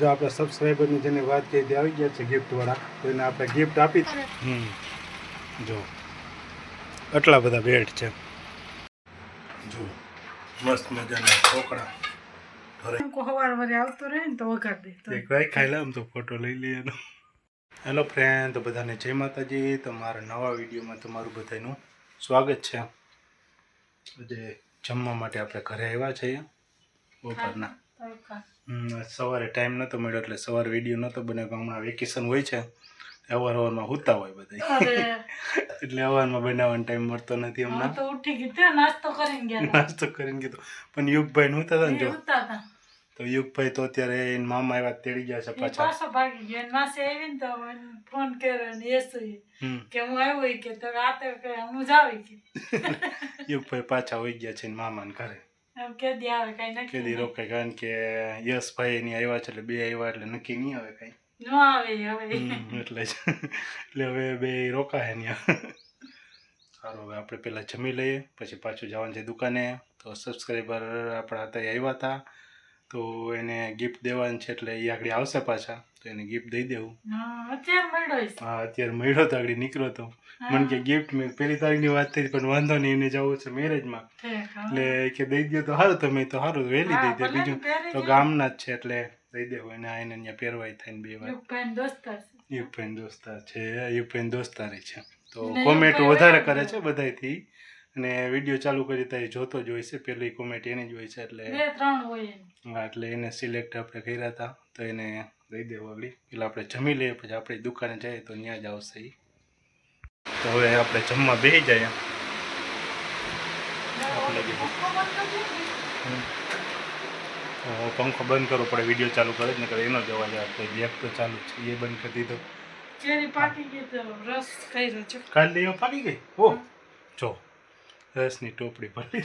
જો આપણે સબસ્ક્રાઈબરની જેને વાત કરી તે આવી ગયા છે ગિફ્ટવાળા, તો એને આપણે ગિફ્ટ આપી. જો આટલા બધા બેટ છે. જો મસ્ત મજાના ઢોકળા. સવારે આવતો રહે ને તો વઘાર દે તો એક રાઈ ખાઈ લાવ તો ફોટો લઈ લઈએ એનો. હેલો ફ્રેન્ડ, તો બધાને જય માતાજી. તમારા નવા વિડીયોમાં તમારું બધાનું સ્વાગત છે. આજે જમવા માટે આપણે ઘરે આવ્યા છીએ બપોરના. સવારે ટાઈમ નહોતો મળ્યો એટલે સવારે વિડીયો નહોતો બનાવ્યો. હમણાં વેકેશન હોય છે, અવારમાં સૂતા હોય બધા, એટલે અવારમાં બનાવવાનો ટાઈમ મળતો નથી હમણાં. તો ઉઠી ગઈ નાસ્તો કરીને કીધું પણ યુગભાઈ નહોતા હતા ને, જો તો યુગભાઈ તો અત્યારે એના મામા આવ્યા તેડી ગયા છે પાછા. ભાગી ગયો માસે આવીને તો ફોન કર્યો ને યસુએ કે હું આવ્યો કે તો આ તો કે હું જાવી કે યુગભાઈ પાછા હોઈ ગયા છે મામાને ઘરે. કેદી આવે કઈ નક્કી કેદી રોકાય, કારણ કે યશભાઈ ની આવ્યા છે એટલે બે આવ્યા એટલે નક્કી નહીં આવે કઈ. ન આવે હવે એટલે હવે બે રોકાય ત્યાં. સારું, હવે આપણે પેલા જમી લઈએ પછી પાછું જવાનું છે દુકાને. તો સબસ્ક્રાઈબર આપણા હતા આવ્યા હતા તો એને ગિફ્ટ દેવાની છે, એટલે એ આગળ આવશે પાછા તો એને ગિફ્ટ દઈ દેવું. હા, અત્યારે મળ્યો તો આગળ નીકળ્યો તો. મને કે ગિફ્ટ મેં પહેલી તારીખની વાત થઈ પણ વાંધો નહીં, એને જવું છે મેરેજમાં એટલે કે દઈ દે તો સારું. તમે તો સારું વહેલી દઈ દે, બીજું તો ગામના જ છે એટલે દઈ દેવું એને. આઈને અહીંયા પહેરવાય થઈને બે વાર. યુગભાઈ દોસ્તાર છે, યુગભાઈ દોસ્તારી છે તો કોમેન્ટ વધારે કરે છે બધાથી, અને વિડીયો ચાલુ કરી ત્યાં જોતો જ હોય છે. પહેલી કોમેન્ટ એની જ હોય છે એટલે હા, એટલે એને સિલેક્ટ આપણે કર્યા હતા તો એને દઈ દેવું આગળ. એટલે આપણે જમી લઈએ પછી આપણે દુકાને જઈએ તો ત્યાં જ આવશે એ. તો હવે આપણે જમવા બેસી જાય. પંખો બંધ કરવો પડે, વિડીયો ચાલુ કરે જ ને કરે એનો જ અવાજ આવે. બેગ તો ચાલુ છે, એ બંધ કરી દીધો. ચેરી પાકી ગઈ તો રસ કર્યો છે. કાલે એમાં પાકી ગઈ. ઓ જો રસની ટોપડી ભરી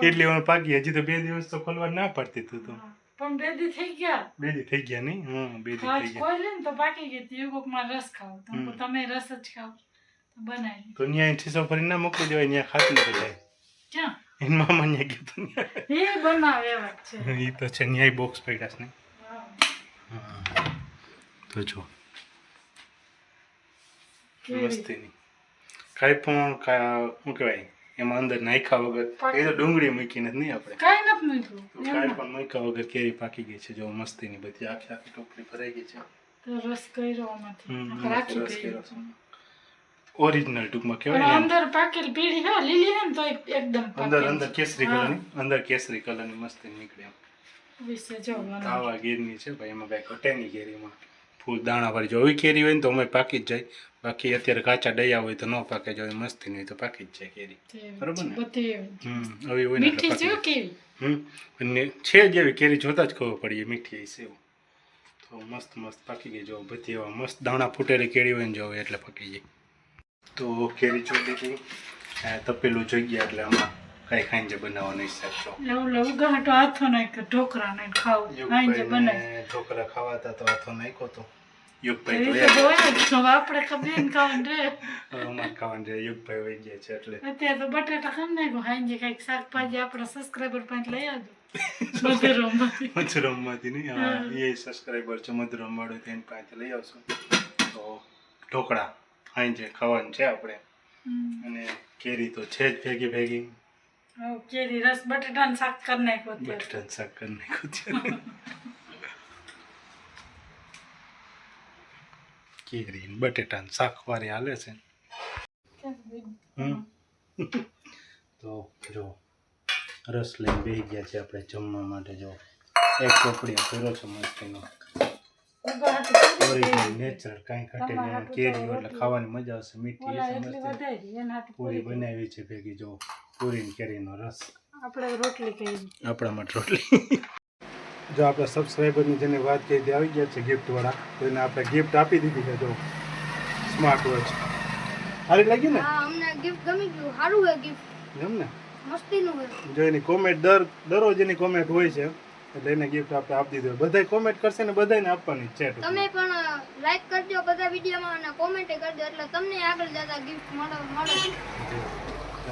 એટલે એમાં પાકી. હજી તો 2 દિવસ તો ખોલવા ના પડતી તું તો. પણ બેદી થઈ ગયા. બેદી થઈ ગયા નહીં? હા, બેદી થઈ ગયા. કોઈ લે ને તો પાકી ગઈ. યુગમાં રસ ખાવ તો તમે રસ જ ખાવ તો બનાવી તો ત્યાં છીસો ભરી ના મોકલી દેવાય, ત્યાં ખાતી નથી જાય. ક્યાં એન મામા ને કીધું એ બનાવે એવા છે. એ તો છે, ન્યાય બોક્સ પડ્યા છે ને. તો જો મસ્તીની કાંઈ પણ શું કહેવાય એમાં અંદર નાખ્યા વગર, એ તો ડુંગળી મૂકીને જ નહીં આપણે કાંઈ નથી મૂક્યું. કાંઈ પણ મૂક્યા વગર કેરી પાકી ગઈ છે. જો મસ્તીની બધી આખી આખી ટોપલી ભરાઈ ગઈ છે. તો રસ કર્યો આમાંથી ઓરિજિનલ ટૂંકમાં કહેવાય ને. અંદર પાકેલ પીળી હે, લીલી હે ને તો એકદમ અંદર કેસરી કલરની, અંદર કેસરી કલરની મસ્તી નીકળે એમ. વિશે જો આવા ગેરની છે ભાઈ, એમાં કાંઈ ઘટે નહીં કેરીમાં. ફૂલ દાણા વાળી જો આવી કેરી હોય ને તો અમે પાકી જ જાય. બાકી અત્યારે કાચા ડયા હોય તો ન પાકે, જો મસ્તી નહીં તો પાકી જ જાય કેરી. બરોબર ને? આવી હોય ને કેવી છે જેવી કેરી જોતા જ ખબર પડી મીઠી છે એવું. તો મસ્ત મસ્ત પાકી ગઈ. જો બધી એવા મસ્ત દાણા ફૂટેલી કેરી હોય ને જો એટલે પાકી જાય. તો કેરી જોઈ લીધી, તપેલું જોઈ ગયા એટલે આમાં કઈ ખાઈને બનાવવાનો હિસાબ છો. હાથો નાખ ઢોકરા ને ખાવ ઢોકરા ખાવા હતા તો હાથો નાખ્યો તો યુગભાઈ આપણે ખબર ખાવાનું રે અમારે ખાવાનું રે. યુગભાઈ વહી ગયા છે એટલે અત્યારે તો બટાટા ખાઈ નાખો. હાંજે કઈક શાકભાજી આપણા સબસ્ક્રાઈબર પાસે લઈ આવજો મધુરમમાંથી. નહીં, એ સબસ્ક્રાઈબર છે મધુરમ વાળો, તેની પાસે લઈ આવશું. તો ઢોકળા હાંજે ખાવાનું છે આપણે. અને કેરી તો છે જ ભેગી ભેગી. કેરી રસ બટાટાનું શાક કરી નાખ્યો. બટાટાનું શાક કરી નાખ્યું છે. કેરી બટેટાનું શાક વાળી હાલે છે. તો જો રસ લઈને બેસી ગયા છે આપણે જમવા માટે. જો એક ટોપડી કર્યો છે મસ્તીનો ઓરિજિનલ નેચરલ, કાંઈ ઘટે નહીં. કેરી એટલે ખાવાની મજા આવશે, મીઠી છે મસ્તી. પૂરી બનાવી છે ભેગી. જો પૂરી કેરીનો રસ. આપણે રોટલી કરી, આપણા માટે રોટલી. જો આપણે સબસ્ક્રાઈબરની જેને વાત કરી તે આવી ગયા છે ગિફ્ટવાળા, તો એને આપણે ગિફ્ટ આપી દીધી છે. જો સ્માર્ટ વોચ સારી લાગી ને? હા, અમને ગિફ્ટ ગમી ગયું. સારું છે ગિફ્ટ, એમ ને? મસ્તીનું છે. જો એની કોમેન્ટ દરરોજ એની કોમેન્ટ હોય છે એટલે એને ગિફ્ટ આપણે આપી દીધું. બધાય કોમેન્ટ કરશે ને બધાને આપવાની છે. તમે પણ લાઈક કરજો બધા વિડીયોમાં અને કોમેન્ટ કરજો એટલે તમને આગળ જતા ગિફ્ટ મળે.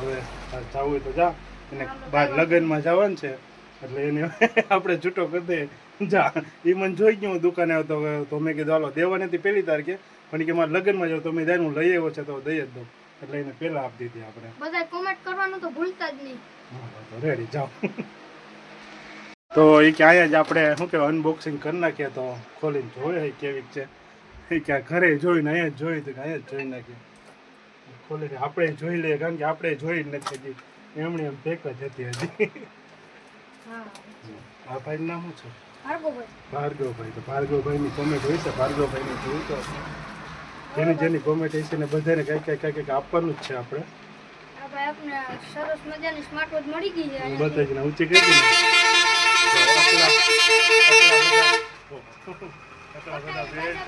હવે જાવું હોય તો જા. એને બહાર લગ્નમાં જવાનું છે એટલે એને આપણે છૂટો કરી દઈએ જા એ મને જોઈ ગયો હું દુકાને આવતો તો મેં કીધું હાલો દેવાની હતી પહેલી તારીખે પણ કે મારે લગ્નમાં જાવ તો મેં જાય હું લઈ આવ્યો છે તો દઈ જ દઉં એટલે એને પહેલાં આપી દીધી આપણે. બધા કોમેન્ટ કરવાનું તો ભૂલતા જ નહીં. હા તો રેડી જાઓ. તો એ કે અહીંયા જ આપણે શું કહેવાય અનબોક્સિંગ કરી નાખીએ તો ખોલીને જોઈએ કેવી છે એ ક્યાં ઘરે જોઈને અહીંયા જ જોઈ તો અહીંયા જ જોઈ નાખીએ ખોલીને આપણે જોઈ લઈએ કારણ કે આપણે જોઈ જ નથી હજી એમણે એમ પેક જ હતી હજી. હા આ ભાઈનું નામ શું છે? ભાર્ગવભાઈ. ભાર્ગવભાઈ. તો ભાર્ગવભાઈની કોમેન્ટ હોય છે ભાર્ગવભાઈની જોઈ તો જેની જેની કોમેન્ટ હશે ને બધાને કંઈક આપવાનું જ છે આપણે. આ ભાઈ આપણે સરસ મજાની સ્માર્ટ વોચ મળી ગઈ છે બધા જ ઊંચી કરી દીધી. આટલા બધા બેલ્ટ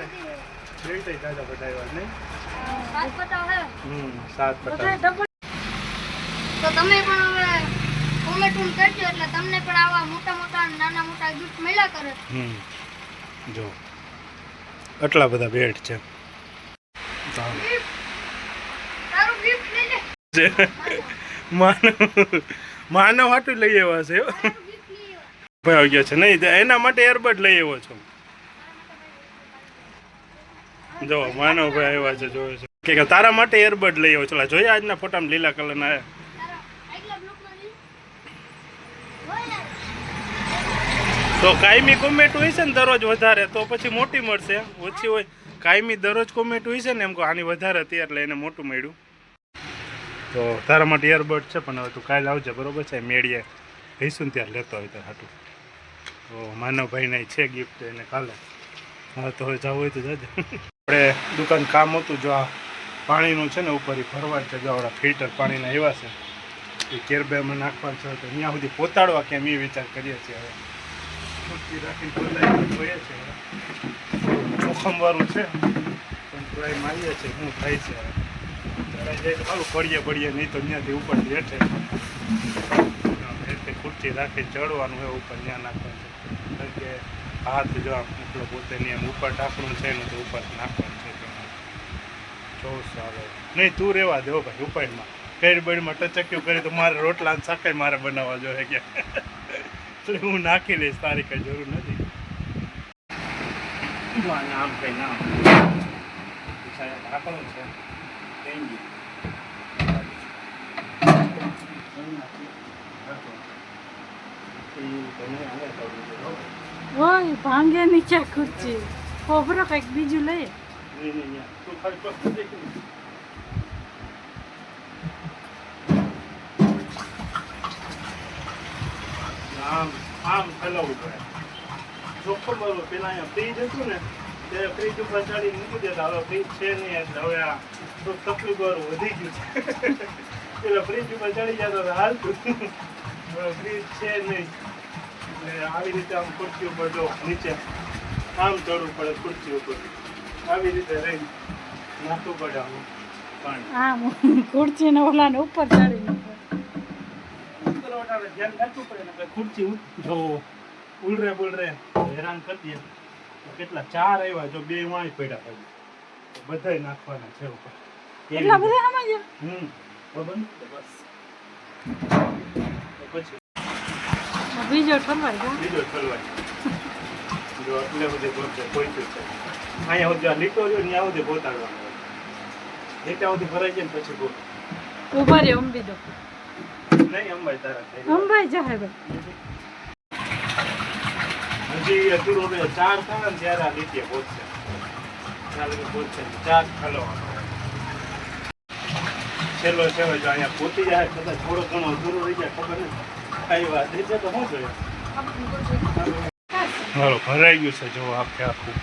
તાજા બતાવ્યા નહીં? 7 પટ્ટા હે. 7 પટ્ટા. તો તમે પણ હવે કોમેન્ટ કરજો એટલે તમને પણ આવા મોટા મોટા નાના મોટા ગિફ્ટ મળ્યા કરે. જો આટલા બધા બેલ્ટ છે. તારું ગિફ્ટ લઈ લે. માનવ હાટું લઈ આવ્યા છે ભાઈ આવી ગયા છે નહીં એના માટે એરબડ લઈ આવ્યો છું. જો માનવભાઈ આવ્યા છે જોયો છે કે તારા માટે એરબડ લઈ આવ્યો ચલા જોઈએ આજના ફોટામાં લીલા કલરના આવ્યા. તો કાયમી કોમેન્ટ હોય છે ને દરરોજ વધારે તો પછી મોટી મળશે ઓછી હોય કાયમી દરરોજ કોમેન્ટ હોય છે ને એમ કહો આની વધારે હતી એટલે એને મોટું મળ્યું. તો તારા માટે એરબડ છે પણ હવે તું કાલે આવજે બરોબર છે મેળીએ કહીશું ને ત્યારે લેતો હોય તો હાટું. તો માનવભાઈને છે ગિફ્ટ એને કાલે. હા તો હવે જવું હોય તો જજે. આપણે દુકાન કામ હતું જો આ પાણીનું છે ને ઉપર એ ભરવા છે જો આપણા ફિલ્ટર પાણીના એવા છે એ કેરબેમાં નાખવા છે તો અહીંયા સુધી પોતાડવા કેમ એ વિચાર કરીએ છીએ હવે ખુરશી રાખીને પોતાડી જોઈએ છે જોખમવાળું છે પણ ટ્રાય મારીએ છીએ શું થાય છે હવે ચડાઈ જાય તો સારું પડીએ નહીં તો ત્યાંથી ઉપર હેઠે ખુરશી રાખીને ચડવાનું હોય ઉપર ત્યાં નાખવાનું છે કારણ કે હાથ જો ઉપલો પોતે એમ ઉપર ઢાંકણું છે ને તો ઉપર નાખવાનું છે જોશ આવે નહીં તું રહેવા દેવો ભાઈ ઉપાડમાં કઈ બળીમાં ટચક્યું કરી તો મારે રોટલા શાકાઈ મારે બનાવવા જોઈએ કે એટલે હું નાખી લઈશ તારી કઈ જરૂર નથી. આમ કઈ નામ ઢાંકણું છે ઓય ભાંગે નીચે ખુરચી ખોબરો કંઈક બીજું લઈએ. આમ ફેલાવવું પડે ચોખ્ખું બરોબર પેલા અહીંયા ફ્રીજ હતું ને ત્યારે ફ્રીજ ઉપર ચડી મૂકી દેતા હવે ફ્રીજ છે નહીં એટલે હવે આ થોડુંક તકલીફ વાળું વધી ગયું છે પેલા ફ્રીજ ઉપર ચડી જતો હાલતું હવે ફ્રીજ છે નહીં એટલે આવી રીતે આમ ખુરશી ઉપર જો નીચે આમ ચડવું પડે ખુરશી ઉપર આવી રીતે રહી નાખવું પડે આમ પાણી આમ ખુરચીને ઓલાને ઉપર ચડીને ધ્યાન રાખવું પડે ને ખુરશી જો ઉલરે બુલરે હેરાન કરી દે કેટલા 4 આવ્યા જો 2 વાય પડ્યા બધાય નાખવાના છે ઉપર એટલા બધા આમાં જ બરાબર બસ પછી બીજો ઠરવાય ગયો જો એટલે બધે પહોંચ્યું છે અહીંયા સુધી આ લીટો રહ્યો ત્યાં સુધી પહોંચાડવાનો લીટા સુધી ભરાઈ જાય ને પછી બોલ ઉભા રે અંબી દો નહીં અંબાઈ તારા અંબાઈ જાય ભાઈ હજી અધૂરો 4 થાય ને ત્યારે આ લીટીએ પહોંચશે ત્યારે પહોંચશે 4 ખલવાનો છેલ્લો છે જો અહીંયા પહોંચી જાય કદાચ થોડો ઘણો અધૂરો રહી જાય ખબર નથી કઈ વાત રહી છે તો શું જોઈએ હાલો ભરાઈ ગયું છે જો આખે આખું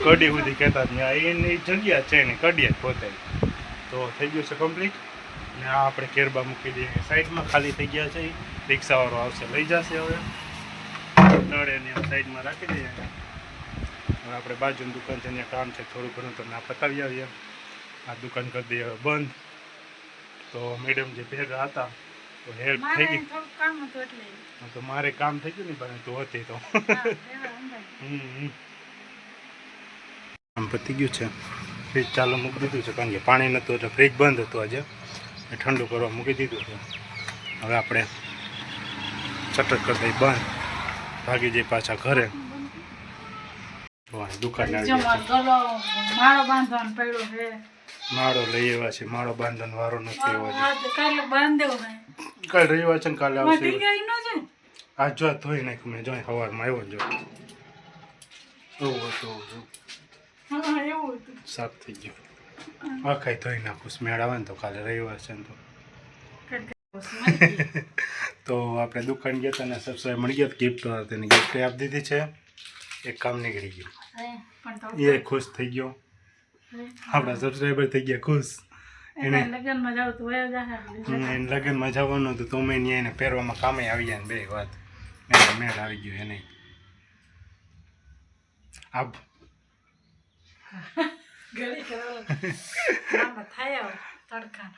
કડી સુધી કહેતા એની જગ્યા છે ને કડીએ જ પોતે તો થઈ ગયું છે કમ્પ્લીટ ને આ આપણે કેરબા મૂકી દઈએ સાઈડમાં ખાલી થઈ ગયા છે રિક્ષાવાળો આવશે લઈ જશે હવે નળે ને સાઈડમાં રાખી દઈએ હવે આપણે બાજુની દુકાન છે ત્યાં કામ છે થોડું ઘણું તો ના પતાવી આવીએ આ દુકાન કરી દઈએ હવે બંધ તો મેડમ જે ભેગા હતા તો હેલ્પ થઈ ગઈ તો મારે કામ થઈ ગયું ને પણ તું હતી તો આમ પતી ગયું છે ફ્રીજ ચાલુ મૂકી દીધું છે કારણ કે પાણી નહોતું એટલે ફ્રીજ બંધ હતું આજે ઠંડુ કરવા મૂકી દીધું છે હવે આપણે ચટક કરી દઈ બંધ ભાગી જઈએ પાછા ઘરે દુકાને આવી જમવા ગયા ગલો માળો બાંધવાનો પડ્યો છે. છે માળો લઈ આવ્યા છે માળો બાંધવાનો વારો નથી આવ્યો આ તો કાલે બાંધ્યો ને કાલે રવિવાર છે ને કાલે આવશે મટી ગઈ નો છે. આજ જો ધોઈ નાખ્યું મેં જો સવારમાં આવ્યો જો એવું હતું હા એવું હતું. સાફ થઈ ગયું આખાઈ ધોઈ નાખું સ્મેળ આવે ને તો કાલે રવિવાર છે ને તો આપણે દુકાન ગયા હતા ને સબસ્ક્રાઈબ મળી ગયા ગિફ્ટ તેને ગિફ્ટ આપી દીધી છે એક કામ નીકળી ગયું પણ તો એ ખુશ થઈ ગયો આપણા સબસ્ક્રાઈબર થઈ ગયા ખુશ એને લગનમાં જાવ તો વયો જાહે. એને લગ્નમાં જવાનું હતું તો મેં ત્યાં એને પહેરવામાં કામે આવી ગયા ને બે વાત મેં મેળ આવી ગયો એને આપ ઘડી કરો મામા થાય આવ તડકાનો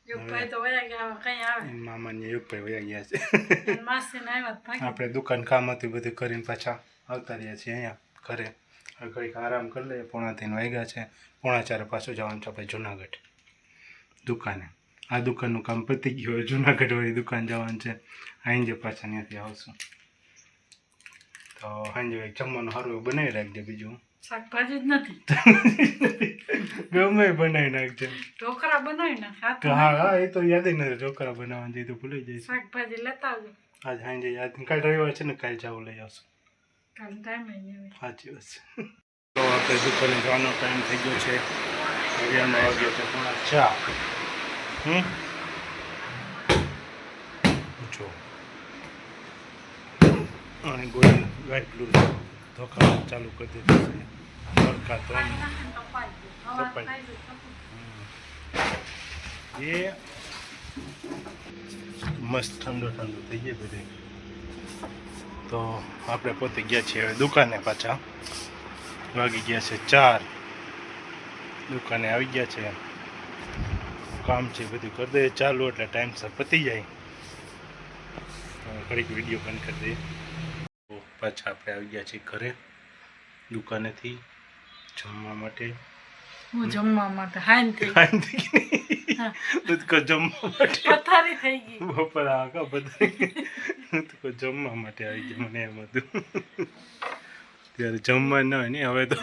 યુગભાઈ તો વયા ગયા કઈ આવે મામાને યુગભાઈ વયા ગયા છે માસી ને આવ્યા ભાગી આપણે દુકાન કામ હતું બધું કરીને પાછા આવતા રહ્યા છીએ અહીંયા ઘરે હવે ઘડીક આરામ કરી લઈએ 3:30 વાગ્યા છે 3:45 પાછું જવાનું છે આપણે જુનાગઢ દુકાને આ દુકાનનું કામ પતી ગયું હવે જુનાગઢ વાળી દુકાન જવાનું છે સાંજે પાછા ત્યાંથી આવશું તો સાંજે જમવાનું સારું એવું બનાવી રાખજે બીજું શાકભાજી જ નથી ગમે બનાવી નાખજે ઢોકળા બનાવી નાખ તો હા હા એ તો યાદ નથી ઢોકળા બનાવવાનું જઈ તો ભૂલી જઈશ શાકભાજી લેતા આવજો આજ સાંજે યાદ કાલ રવિવાર છે ને કાલ જાવું લઈ આવશું કાલ ટાઈમ નહીં સાચી વાત છે તો આપણે દુકાને જવાનો ટાઈમ થઈ ગયો છે અગિયારનો વાગ્યો છે 4:30 જો અને ગોળ ગાય બ્લુ ધોકા ચાલુ કરી દીધું છે તડકા તો એ મસ્ત ઠંડો ઠંડો થઈ ગયો બધે તો આપણે પોતે ગયા છીએ હવે દુકાને પાછા વાગી ગયા છે 4 દુકાને આવી ગયા છે કામ છે બધું કરી દઈએ ચાલુ એટલે ટાઈમસર પતી જાય ઘડીક વિડીયો બંધ કરી દઈએ તો પાછા આપણે આવી ગયા છીએ ઘરે દુકાનેથી જમવા માટે હું જમવા માટે હાઈન થઈ જમવા માટે પથારી થઈ ગઈ બપોર આખા બધા જમવા માટે આવી ગયા મને એમ હતું ત્યારે જમવા ન હોય ને હવે તો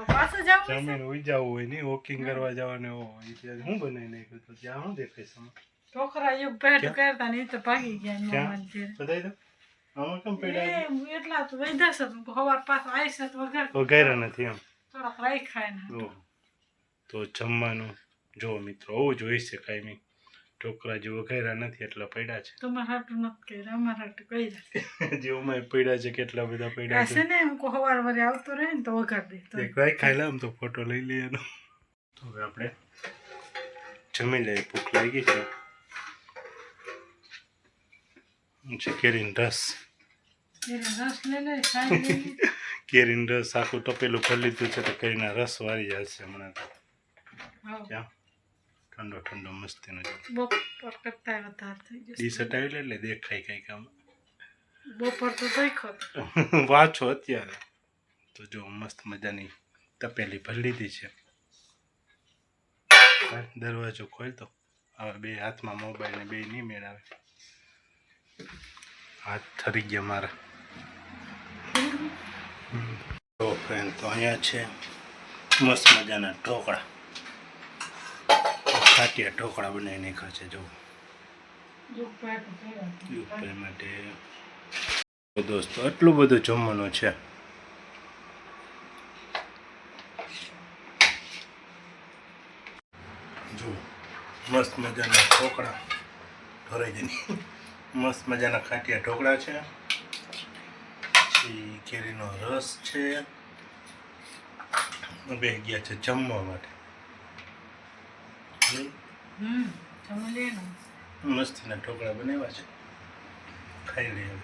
પાછું જાવ જમીન ઉઈ જવું હોય ને વોકિંગ કરવા જવાનું એવું હોય ત્યારે હું બનાવી નાખ્યું તો ત્યાં શું દેખાય છે ઢોકળા યુગ પેટ કરતા ને એ તો ભાગી ગયા મામાને ઘેર. બતાવી દો આમાં કેમ પડ્યા એ એટલા તો વૈધા છે હવાર પાછો આવીશ તો વગર વઘાર્યા નથી એમ થોડાક રાઈ ખાય ને ઓહ. તો જમવાનું જો મિત્રો આવું જોઈ છે કાંઈ ઢોકળા જે વઘાર્યા નથી એટલા પડ્યા છે તમારે હાટું નથી કર્યું અમારે હાટું કહી રાખે જે ઉમાય પડ્યા છે કેટલા બધા પડ્યા છે છે ને એમ હવાર વરે આવતો રહે ને તો વગાડ દે તો એક રાઈ ખાઈ લાવ તો ફોટો લઈ લઈએ એનો તો હવે આપણે જમી લઈએ ભૂખ લાગી છે કેરીનો રસ રસ લઈ લે ખાઈ લે કેરીનો રસ આખું ટપેલું ભરી લીધું છે તો કેરીના રસ વારી જશે હમણાં તો ક્યાં ઠંડો ઠંડો મસ્તીનો બપોર કરતા વધારે થઈ જશે ડી શર્ટ આવી એટલે દેખાય કંઈક આમ બપોર તો દેખો વાંચો અત્યારે તો જો મસ્ત મજાની તપેલી ભરી લીધી છે દરવાજો ખોલતો હવે બે હાથમાં મોબાઈલ ને બે નહીં મેળાવે હાથ ઠરી ગયા મારા તો ફ્રેન્ડ તો અહીંયા છે મસ્ત મજાના ઢોકળા ખાટિયા ઢોકળા બનાવી નાખ્યા છે જો યુગભાઈ માટે તો દોસ્તો આટલું બધું જમવાનું છે જો મસ્ત મજાના ઢોકળા ઢોરાઈ જઈને મસ્ત મજાના ખાટિયા ઢોકળા છે પછી કેરીનો રસ છે બે ગયા છે જમવા માટે મસ્તીના ઢોકળા બનાવ્યા છે ખાઈ લઈએ